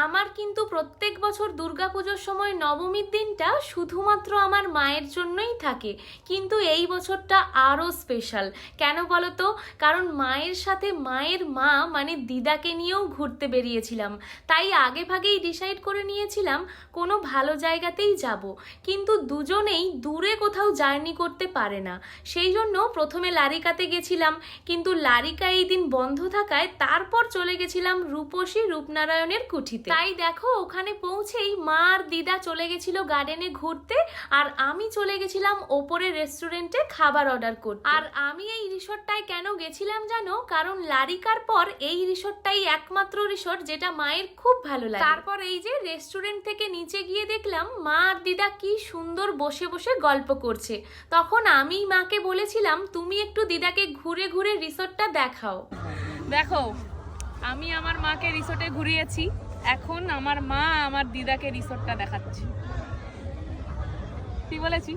আমার কিন্তু প্রত্যেক বছর দুর্গাপুজোর সময় নবমীর দিনটা শুধুমাত্র আমার মায়ের জন্যই থাকে, কিন্তু এই বছরটা আরও স্পেশাল। কেন বলো তো? কারণ মায়ের সাথে মায়ের মা মানে দিদাকে নিয়েও ঘুরতে বেরিয়েছিলাম। তাই আগে ভাগেই ডিসাইড করে নিয়েছিলাম কোনো ভালো জায়গাতেই যাব, কিন্তু দুজনেই দূরে কোথাও জার্নি করতে পারে না। সেই জন্য প্রথমে লারিকাতে গেছিলাম, কিন্তু লারিকা এই দিন বন্ধ থাকায় তারপর চলে গেছিলাম রূপসী রূপনারায়ণের কুঠিতে। তাই দেখো ওখানে পৌঁছেই মা আর দিদা চলে গেছিল গার্ডেনে ঘুরতে, আর আমি চলে গেছিলাম ওপরে রেস্টুরেন্টে খাবার অর্ডার করতে। আর আমি এই রিসোর্টটায় কেন গেছিলাম জানো? কারণ লারিকার পর এই রিসোর্টটাই একমাত্র রিসোর্ট যেটা মায়ের খুব ভালো লাগে। তারপর এই যে রেস্টুরেন্ট থেকে নিচে গিয়ে দেখলাম মা আর দিদা কি সুন্দর বসে বসে গল্প করছে। তখন আমি মাকে বলেছিলাম তুমি একটু দিদাকে ঘুরে ঘুরে রিসোর্টটা দেখাও। দেখো আমি আমার মাকে রিসোর্টে ঘুরিয়েছি, এখন আমার মা আমার দিদাকে রিসোর্টটা দেখাচ্ছে। কি বলেছি?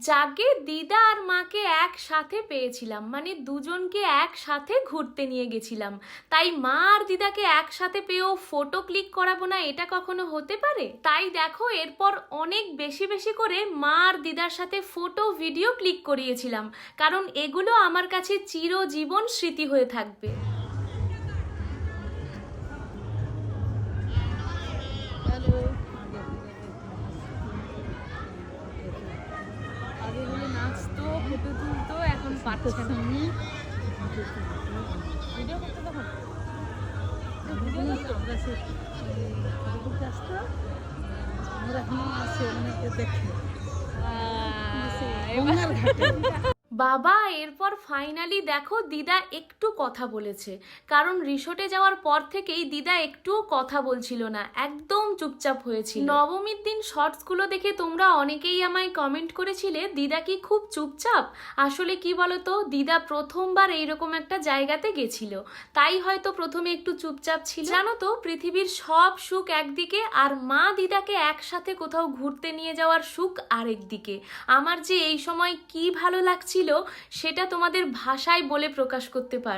যাকে দিদা আর মাকে একসাথে পেয়েছিলাম, মানে দুজনকে একসাথে ঘুরতে নিয়ে গেছিলাম। তাই মা আর দিদাকে একসাথে পেয়েও ফটো ক্লিক করাবো না, এটা কখনো হতে পারে? তাই দেখো এরপর অনেক বেশি বেশি করে মা আর দিদার সাথে ফটো ভিডিও ক্লিক করিয়েছিলাম, কারণ এগুলো আমার কাছে চিরজীবন স্মৃতি হয়ে থাকবে। নাচতো, ফটো তুলতো, এখন পারছে না। ভিডিও করতে তখন বাবা এরপর ফাইনালি দেখো দিদা একটু কথা বলেছে, কারণ রিসোর্টে যাওয়ার পর থেকেই দিদা একটুও কথা বলছিল না, একদম চুপচাপ হয়েছিল। নবমীর দিন শর্টসগুলো দেখে তোমরা অনেকেই আমায় কমেন্ট করেছিলে দিদা কি খুব চুপচাপ। আসলে কি বলতো, দিদা প্রথমবার এইরকম একটা জায়গাতে গেছিল, তাই হয়তো প্রথমে একটু চুপচাপ ছিল। জানো তো, পৃথিবীর সব সুখ একদিকে, আর মা দিদাকে একসাথে কোথাও ঘুরতে নিয়ে যাওয়ার সুখ আরেক দিকে। আমার যে এই সময় কি ভালো লাগছিল সেটা তোমাদের ভাষায় বলে প্রকাশ করতে পারবো না।